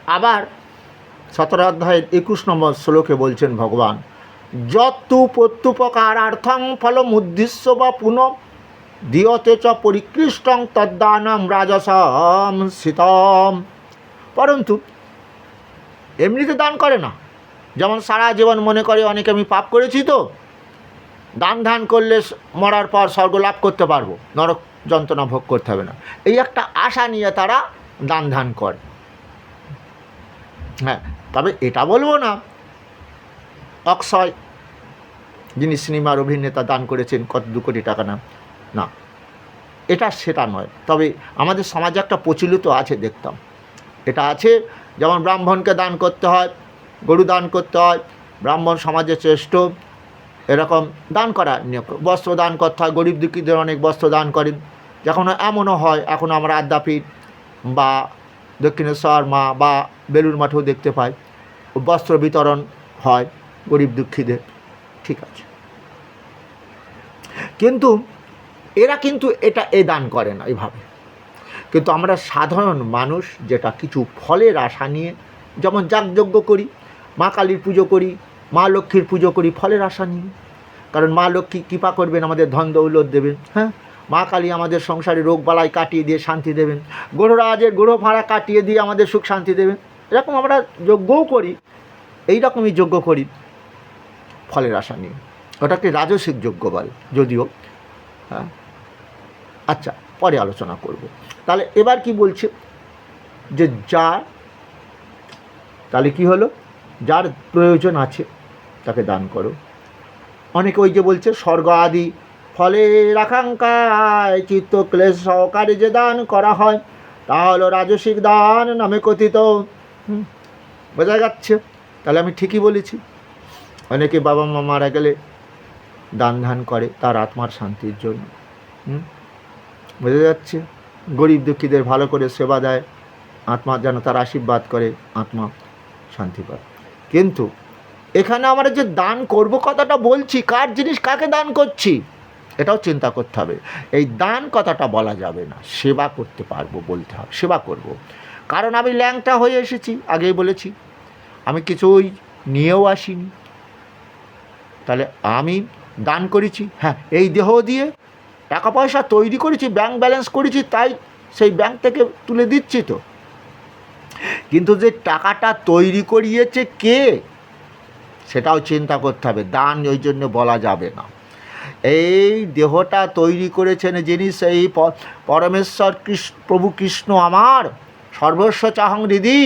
আবার 17 অধ্যায়ের 21 নম্বর শ্লোকে বলছেন ভগবান, যত্তু প্রত্যুপকারার্থং ফলমুদ্দিশ্য বা পুনঃ দিয়তে চ পরিকৃষ্টং তদ্দানম রাজসম শীতম। পরন্তু এমনিতে দান করে না। যেমন সারা জীবন মনে করে অনেকে আমি পাপ করেছি, তো দান ধান করলে মরার পর স্বর্গ লাভ করতে পারবো, নরক যন্ত্রণা ভোগ করতে হবে না, এই একটা আশা নিয়ে তারা দান ধান করে। হ্যাঁ, তবে এটা বলবো না অক্ষয়, যিনি সিনেমার অভিনেতা, দান করেছেন কত 2 কোটি টাকা, না না, এটা সেটা নয়। তবে আমাদের সমাজে একটা প্রচলিত আছে, দেখতাম এটা আছে, যেমন ব্রাহ্মণকে দান করতে হয়, গরু দান করতে হয়, ব্রাহ্মণ সমাজে শ্রেষ্ঠ, এরকম দান করা নিয়োগ, বস্ত্র দান করতে হয়, গরিব দুঃখীদের অনেক বস্ত্র দান করেন। যখন এমনও হয়, এখন আমরা আদ্যাপীঠ বা দক্ষিণেশ্বর মা বা বেলুড় মঠেও দেখতে পাই বস্ত্র বিতরণ হয় গরিব দুঃখীদের, ঠিক আছে, কিন্তু এরা কিন্তু এই দান করে না এইভাবে। কিন্তু আমরা সাধারণ মানুষ যেটা কিছু ফলের আশা নিয়ে, যেমন যাগযজ্ঞ করি, মা কালীর পুজো করি, মা লক্ষ্মীর পুজো করি ফলের আশা নিয়ে, কারণ মা লক্ষ্মী কৃপা করবেন, আমাদের ধন দৌলত দেবেন। হ্যাঁ, মা কালী আমাদের সংসারে রোগ বালাই কাটিয়ে দিয়ে শান্তি দেবেন, গ্রহরাজের গ্রহ ভাড়া কাটিয়ে দিয়ে আমাদের সুখ শান্তি দেবেন। এরকম আমরা যজ্ঞও করি, এই রকমই যজ্ঞ করি ফলের আশা নিয়ে, ওটাকে রাজসিক যজ্ঞ বলে যদিও। হ্যাঁ, আচ্ছা, পরে আলোচনা করব। তাহলে এবার কি বলছে, যে যার, তাহলে কি হলো, যার প্রয়োজন আছে তাকে দান করো। অনেকে ওই যে বলছে স্বর্গ আদি ফলের আকাঙ্ক্ষায় চিত্ত ক্লেশ সহকারে যে দান করা হয় তা হলো রাজসিক দান নামে কথিত। বোঝা যাচ্ছে? তাহলে আমি ঠিকই বলেছি। অনেকে বাবা মা মারা গেলে দান ধান করে তার আত্মার শান্তির জন্য। বোঝা যাচ্ছে? গরিব দুঃখীদের ভালো করে সেবা দেয়, আত্মা যেন তার আশীর্বাদ করে, আত্মা শান্তি পায়। কিন্তু এখানে আমরা যে দান করব কথাটা বলছি, কার জিনিস কাকে দান করছি এটাও চিন্তা করতে হবে। এই দান কথাটা বলা যাবে না, সেবা করতে পারবো বলতে হবে, সেবা করব। কারণ আমি ল্যাংটা হয়ে এসেছি, আগেই বলেছি, আমি কিছুই নিয়েও আসিনি। তাহলে আমি দান করেছি, হ্যাঁ, এই দেহ দিয়ে টাকা পয়সা তৈরি করেছি, ব্যাংক ব্যালেন্স করেছি, তাই সেই ব্যাংক থেকে তুলে দিচ্ছি তো। কিন্তু যে টাকাটা তৈরি করিয়েছে কে সেটাও চিন্তা করতে হবে, দান ওই জন্য বলা যাবে না। এই দেহটা তৈরি করেছেন যিনি, সেই পরমেশ্বর প্রভু কৃষ্ণ আমার সর্বস্ব চাহং হৃদি,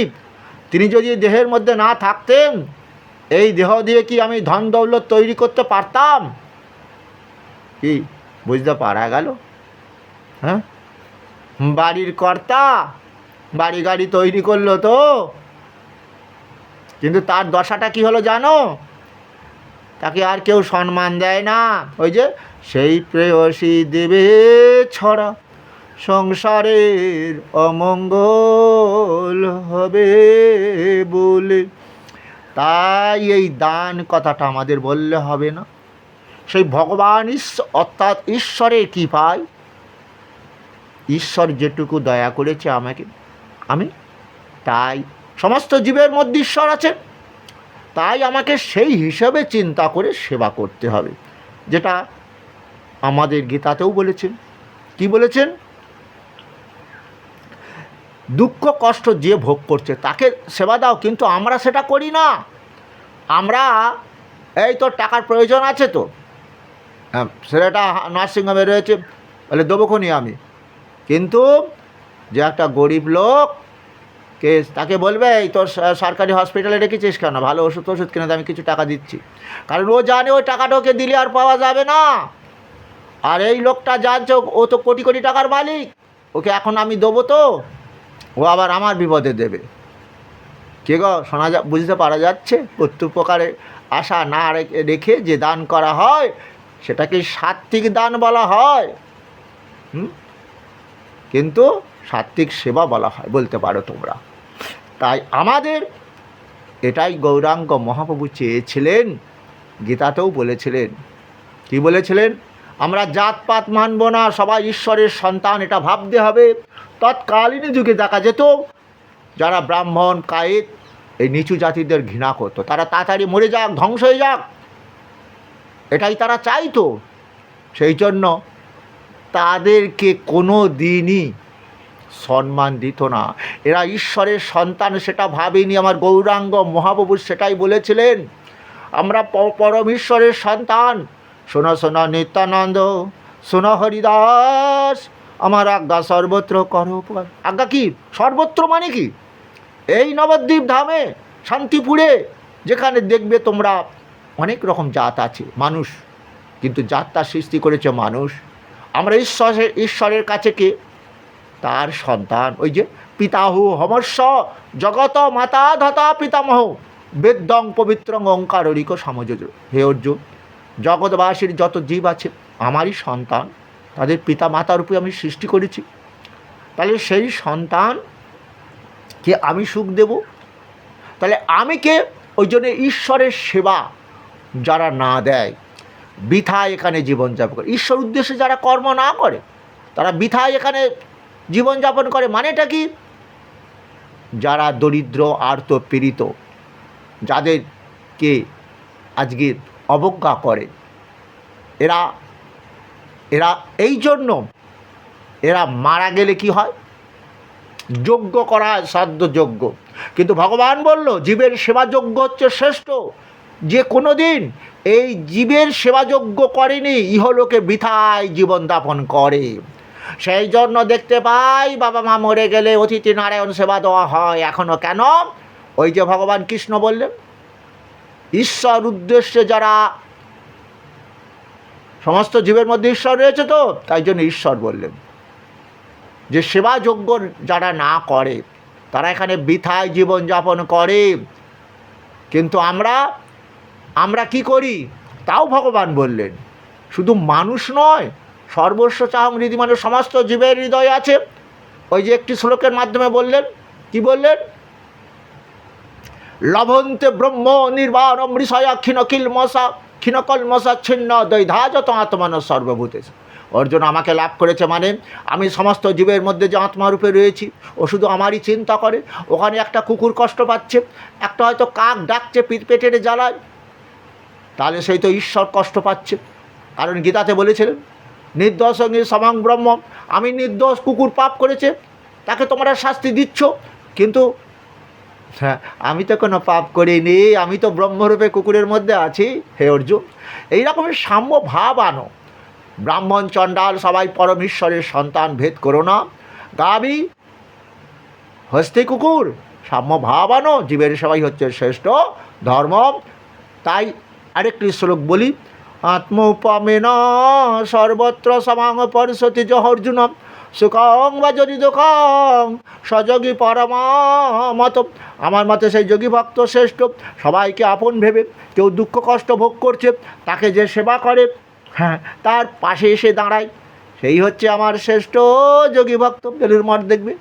তিনি যদি দেহের মধ্যে না থাকতেন এই দেহ দিয়ে কি আমি ধন দৌলত তৈরি করতে পারতাম? কি বুঝতে পারা গেল? হ্যাঁ, বাড়ির কর্তা বাড়ি গাড়ি তৈরি করলো তো, কিন্তু তার দশাটা কি হলো জানো? তাকে আর কেউ সম্মান দেয় না। ওই যে সেই প্রেয়সী দেবে ছড়া সংসারের অমঙ্গল হবে বলে। তাই এই দান কথাটা আমাদের বললে হবে না। সেই ভগবান অর্থাৎ ঈশ্বরের কি পাই, ঈশ্বর যেটুকু দয়া করেছে আমাকে, আমি তাই, সমস্ত জীবের মধ্যে ঈশ্বর আছেন, তাই আমাকে সেই হিসাবে চিন্তা করে সেবা করতে হবে। যেটা আমাদের গীতাতেও বলেছেন। কি বলেছেন? দুঃখ কষ্ট যে ভোগ করছে তাকে সেবা দাও, কিন্তু আমরা সেটা করি না। আমরা এই তো টাকার প্রয়োজন আছে তো, সেটা নার্সিংহোমে রয়েছে, বলে দেবোক্ষণই আমি, কিন্তু যে একটা গরিব লোক কে তাকে বলবে এই তোর সরকারি হসপিটালে রেখেছিস কেন, ভালো ওষুধ কিনে আমি কিছু টাকা দিচ্ছি, কারণ ও জানে ওই টাকাটা ওকে দিলে আর পাওয়া যাবে না। আর এই লোকটা জানছে ও তো কোটি কোটি টাকার মালিক, ওকে এখন আমি দেবো তো ও আবার আমার বিপদে দেবে। কে গো, বুঝতে পারা যাচ্ছে? প্রত্যুপকারের আশা না রেখে যে দান করা হয় সেটাকে সাত্ত্বিক দান বলা হয়, কিন্তু সাত্ত্বিক সেবা বলা হয়, বলতে পারো তোমরা। তাই আমাদের এটাই গৌরাঙ্গ মহাপ্রভু চেয়েছিলেন, গীতাতেও বলেছিলেন। কি বলেছিলেন? আমরা জাতপাত মানব না, সবাই ঈশ্বরের সন্তান, এটা ভাবতে হবে। তৎকালীন যুগে দেখা যেত যারা ব্রাহ্মণ কায়েত এই নিচু জাতিদের ঘৃণা করতো, তারা তাড়াতাড়ি মরে যাক, ধ্বংস হয়ে যাক, এটাই তারা চাইতো। সেই জন্য তাদেরকে কোনো দিনই সম্মান দিত না। এরা ঈশ্বরের সন্তান সেটা ভাবেনি। আমার গৌরাঙ্গ মহাপ্রভু সেটাই বলেছিলেন, আমরা পরম ঈশ্বরের সন্তান। শোনো শোনো নিত্যানন্দ, শোনো হরিদাস, আমার আজ্ঞা সর্বত্র করো। আজ্ঞা কি? সর্বত্র মানে কি? এই নবদ্বীপ ধামে, শান্তিপুরে, যেখানে দেখবে তোমরা অনেক রকম জাত আছে, মানুষ, কিন্তু জাতটা সৃষ্টি করেছে মানুষ। আমরা ঈশ্বরের কাছে কে? তার সন্তান। ওই যে পিতাহু হমস্য জগত মাতা ধাতা পিতামহ বেদং পবিত্রং ওঙ্কারিক সমযোজ। হে অর্জুন, জগৎবাসীর যত জীব আছে আমারই সন্তান, তাদের পিতা মাতার উপরে আমি সৃষ্টি করেছি। তাহলে সেই সন্তানকে আমি সুখ দেব, তাহলে আমি কে? ওই জন্য ঈশ্বরের সেবা যারা না দেয়, বৃথায় এখানে জীবনযাপন করে, ঈশ্বর উদ্দেশ্যে যারা কর্ম না করে, তারা বৃথায় এখানে জীবনযাপন করে। মানেটা কি? যারা দরিদ্র আর্ত পীড়িত, যাদেরকে আজকে অবজ্ঞা করে, এরা এরা এই জন্য এরা মারা গেলে কি হয়? যজ্ঞ করা হয়, শ্রাদ্ধ যজ্ঞ। কিন্তু ভগবান বলল জীবের সেবাযজ্ঞ হচ্ছে শ্রেষ্ঠ। যে কোনো দিন এই জীবের সেবাযজ্ঞ করেনি, ইহলোকে বৃথায় জীবনযাপন করে। সেই জন্য দেখতে পাই বাবা মা মরে গেলে অতিথি নারায়ণ সেবা দেওয়া হয় এখনও। কেন? ওই যে ভগবান কৃষ্ণ বললেন, ঈশ্বর উদ্দেশ্যে যারা, সমস্ত জীবের মধ্যে ঈশ্বর রয়েছে তো, তাই জন্য ঈশ্বর বললেন যে সেবাযজ্ঞ যারা না করে তারা এখানে বৃথায় জীবনযাপন করে। কিন্তু আমরা কি করি? তাও ভগবান বললেন, শুধু মানুষ নয়, সর্বস্ব চাহং হৃদি, মানে সমস্ত জীবের হৃদয় আছে। ওই যে একটি শ্লোকের মাধ্যমে বললেন, কি বললেন? লভন্তে ব্রহ্ম নির্বাণম ঋষয়া ক্ষীণকলমসা ছিন্ন দৈধাজত আত্মান সর্বভূতে। অর্জুন আমাকে লাভ করেছে মানে আমি সমস্ত জীবের মধ্যে যে আত্মারূপে রয়েছি, ও শুধু আমারই চিন্তা করে। ওখানে একটা কুকুর কষ্ট পাচ্ছে, একটা হয়তো কাক ডাকছে পেটের জ্বালায়, তাহলে সেই তো ঈশ্বর কষ্ট পাচ্ছে। কারণ গীতাতে বলেছিলেন নির্দোষ সমং ব্রহ্ম, আমি নির্দোষ, কুকুর পাপ করেছে, তাকে তোমরা শাস্তি দিচ্ছ, কিন্তু হ্যাঁ আমি তো কোনো পাপ করিনি, আমি তো ব্রহ্মরূপে কুকুরের মধ্যে আছি। হে অর্জুন, এইরকমের সাম্য ভাব আনো। ব্রাহ্মণ চণ্ডাল সবাই পরমেশ্বরের সন্তান, ভেদ করো না। গাবি হস্তে কুকুর, সাম্য ভাব আনো। জীবের সেবাই হচ্ছে শ্রেষ্ঠ ধর্ম। তাই আরেকটি শ্লোক বলি, আত্মোপমেন সর্বত্র সমাং পরিশতি য অর্জুন সুখং বা যদি দুঃখং সযোগী পরমামত। আমার মতে সেই যোগী ভক্ত শ্রেষ্ঠ। সবাইকে আপন ভেবে কেউ দুঃখ কষ্ট ভোগ করছে, তাকে যে সেবা করে, হ্যাঁ, তার পাশে এসে দাঁড়ায়, সেই হচ্ছে আমার শ্রেষ্ঠ যোগী ভক্ত। বেলুর মঠ দেখবে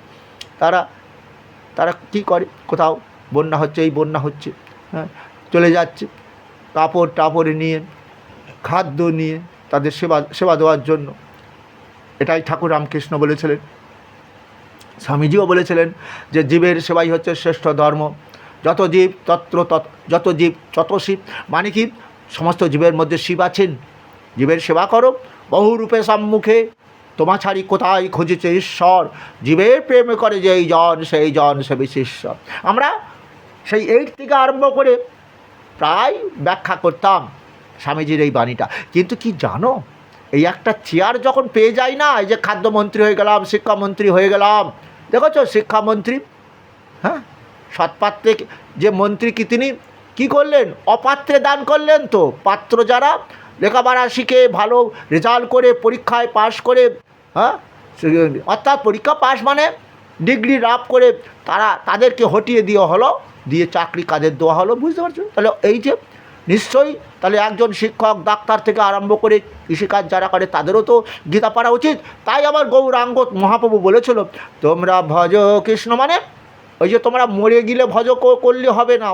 তারা কী করে, কোথাও বন্যা হচ্ছে, এই বন্যা হচ্ছে, হ্যাঁ, চলে যাচ্ছে, কাপড় নিয়ে, খাদ্য নিয়ে তাদের সেবা দেওয়ার জন্য। এটাই ঠাকুর রামকৃষ্ণ বলেছিলেন, স্বামীজিও বলেছিলেন যে জীবের সেবাই হচ্ছে শ্রেষ্ঠ ধর্ম। যত জীব যত জীব তত শিব, মানে কি? সমস্ত জীবের মধ্যে শিব আছেন, জীবের সেবা করো। বহুরূপে সম্মুখে তোমা ছাড়ি কোথায় খুঁজেছে ঈশ্বর, জীবের প্রেমে করে যেই জন সেই জন সে বিশিষ্ট। আমরা সেই 8 থেকে আরম্ভ করে প্রায় ব্যাখ্যা করতাম স্বামীজির এই বাণীটা। কিন্তু কি জানো, এই একটা চেয়ার যখন পেয়ে যাই না, এই যে খাদ্যমন্ত্রী হয়ে গেলাম, শিক্ষামন্ত্রী হয়ে গেলাম, দেখেছো শিক্ষামন্ত্রী, হ্যাঁ, সৎপাত্রে যে মন্ত্রী কি তিনি কি করলেন? অপাত্রে দান করলেন। তো পাত্র যারা লেখাপড়া শিখে ভালো রেজাল্ট করে পরীক্ষায় পাশ করে, হ্যাঁ, অর্থাৎ পরীক্ষা পাশ মানে ডিগ্রি লাভ করে, তাদেরকে হটিয়ে দেওয়া হলো, দিয়ে চাকরি কাজের দেওয়া হলো। বুঝতে পারছো? তাহলে এই যে নিশ্চয়ই, তাহলে একজন শিক্ষক ডাক্তার থেকে আরম্ভ করে কৃষিকাজ যারা করে তাদেরও তো গীতা পড়া উচিত। তাই আমার গৌরাঙ্গ মহাপ্রভু বলেছিল, তোমরা ভজ কৃষ্ণ, মানে ওই যে তোমরা মরে গেলে ভজ করলে হবে না,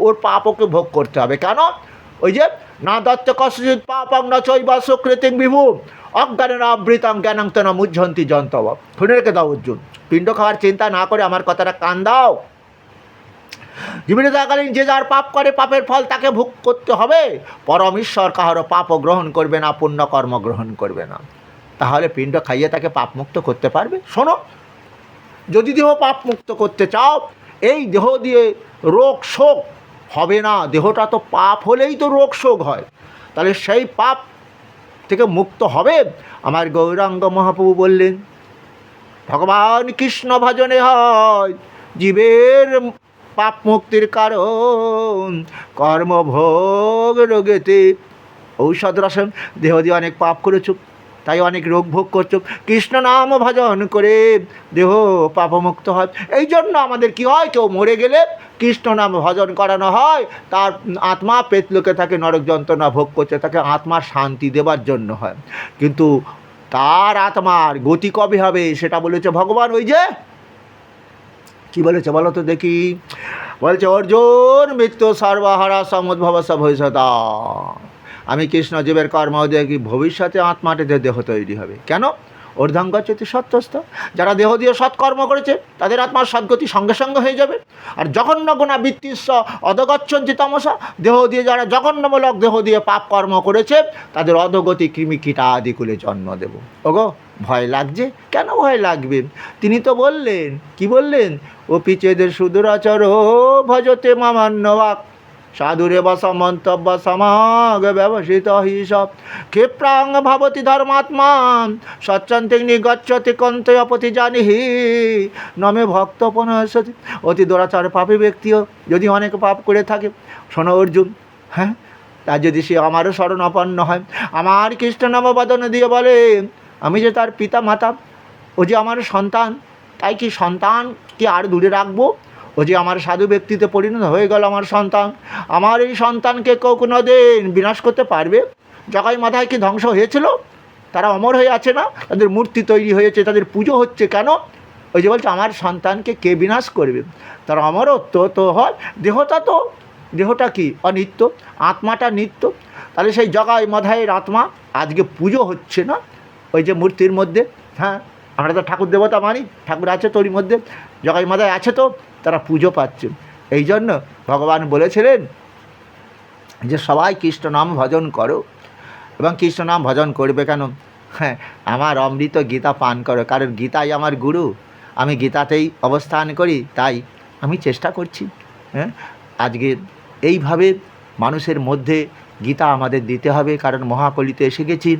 ওর পাপ ওকে ভোগ করতে হবে। কেন? ওই যে না দত্ত কশ্চিৎ পাপং ন চৈবা সুকৃতিং বিভু অজ্ঞানেন আবৃতং জ্ঞানং তেন মুহ্যন্তি জন্তব। শুনে রেখে দাও অর্জুন, পিণ্ড খাওয়ার চিন্তা না করে আমার কথাটা কান দাও। জীবনে থাকালীন যে যার পাপ করে পাপের ফল তাকে ভোগ করতে হবে। পরম ঈশ্বর কাহারও পাপও গ্রহণ করবে না, পুণ্যকর্ম গ্রহণ করবে না। তাহলে পিণ্ড খাইয়ে তাকে পাপ মুক্ত করতে পারবে? শোনো, যদি দেহ পাপ মুক্ত করতে চাও, এই দেহ দিয়ে রোগ শোক হবে না। দেহটা তো পাপ হলেই তো রোগ শোক হয়, তাহলে সেই পাপ থেকে মুক্ত হবে। আমার গৌরাঙ্গ মহাপ্রভু বললেন, ভগবান কৃষ্ণ ভজনে হয় জীবের পাপ মুক্তির কারণ, কর্মভোগ রোগেতে ঔষধ রসন। দেহ দিয়ে অনেক পাপ করেছ, তাই অনেক রোগ ভোগ করছো, কৃষ্ণ নাম ভজন করে দেহ পাপমুক্ত হয়। এই জন্য আমাদের কি হয়, কেউ মরে গেলে কৃষ্ণ নাম ভজন করানো হয়, তার আত্মা পেতলোকে থাকে, নরক যন্ত্রণা ভোগ করছে, তাকে আত্মার শান্তি দেবার জন্য হয়। কিন্তু তার আত্মার গতি কবে হবে সেটা বলেছে ভগবান। ওই যে কি বলেছে বলো তো দেখি, বলছে অর্জুন মৃত্যু সর্বহারা সমুদ্ভব ভবিষ্যতা। আমি কৃষ্ণ জীবের কর্ম দেখি ভবিষ্যতে আত্মাটিতে দেহ তৈরি হবে। কেন? ঊর্ধ্বঙ্গচ্যতি সত্যস্থ। যারা দেহ দিয়ে সৎকর্ম করেছে তাদের আত্মার সদ্গতি সঙ্গে সঙ্গে হয়ে যাবে। আর জঘন্য গুণা বৃত্তিস্ব অধগচ্ছন্তি তমসা। দেহ দিয়ে যারা জঘন্যমূলক দেহ দিয়ে পাপ কর্ম করেছে তাদের অধগতি কৃমি কীটা আদিকুলে জন্ম দেব। ওগো, ভয় লাগছে? কেন ভয় লাগবে? তিনি তো বললেন, কি বললেন? ও পিচেদের সুদূরাচর ভজতে মামান্যবাক সাধুরে বা সমন্তব্য সমাগ ব্যবসিত হিসব ক্ষিপ্রাং ভাবতি ধর্মাত্মা সচ্চন্তে নিগচ্ছতি কন্তয়পতি জানিহি নমে ভক্তপনসতি। অতি দুরাচার পাপী ব্যক্তিও যদি অনেক পাপ করে থাকে, শোনো অর্জুন, হ্যাঁ, তার যদি সে আমারও শরণাপন্ন হয়, আমার কৃষ্ণ নামবাদন দিয়ে বলে আমি যে তার পিতা মাতা, ও যে আমার সন্তান, তাই কি সন্তান কি আর দূরে রাখবো? ও যে আমার সাধু ব্যক্তিতে পরিণত হয়ে গেল আমার সন্তান, আমার এই সন্তানকে কেউ কোনো দিন বিনাশ করতে পারবে? জগাই মাথায় কি ধ্বংস হয়েছিল? তারা অমর হয়ে আছে না? তাদের মূর্তি তৈরি হয়েছে, তাদের পুজো হচ্ছে কেন? ওই যে বলছে আমার সন্তানকে কে বিনাশ করবে? তার অমরত্ব তো হয়। দেহটা কি অনিত্য, আত্মাটা নিত্য। তাহলে সেই জগাই মাথায়ের আত্মা আজকে পুজো হচ্ছে না ওই যে মূর্তির মধ্যে। হ্যাঁ, আমরা তো ঠাকুর দেবতা মানি, ঠাকুর আছে তোর মধ্যে, জগাই মাথায় আছে, তো তারা পুজো পাচ্ছে। এই জন্য ভগবান বলেছিলেন যে সবাই কৃষ্ণ নাম ভজন করো, এবং কৃষ্ণ নাম ভজন করবে কেন? হ্যাঁ, আমার অমৃত গীতা পান করো, কারণ গীতাই আমার গুরু, আমি গীতাতেই অবস্থান করি, তাই আমি চেষ্টা করছি। হ্যাঁ, আজকে এইভাবে মানুষের মধ্যে গীতা আমাদের দিতে হবে, কারণ মহাকলিতে এসে গেছি।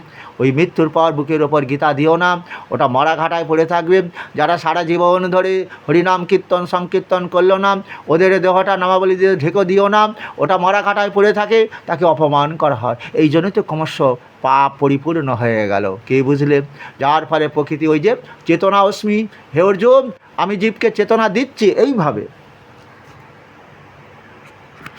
ওই মৃত্যুর পর বুকের ওপর গীতা দিও না, ওটা মরা ঘাটায় পড়ে থাকবে। যারা সারা জীবন ধরে হরিনাম কীর্তন সংকীর্তন করলো না, ওদের দেহটা নামাবলী দিয়ে ঢেকে দিও না, ওটা মরা ঘাটায় পড়ে থাকে, তাকে অপমান করা হয়। এই জন্যই তো ক্রমশ পাপ পরিপূর্ণ হয়ে গেল। কে বুঝলে? যার ফলে প্রকৃতি ওই যে চেতনা অস্মি, হে অর্জুন আমি জীবকে চেতনা দিচ্ছি, এইভাবে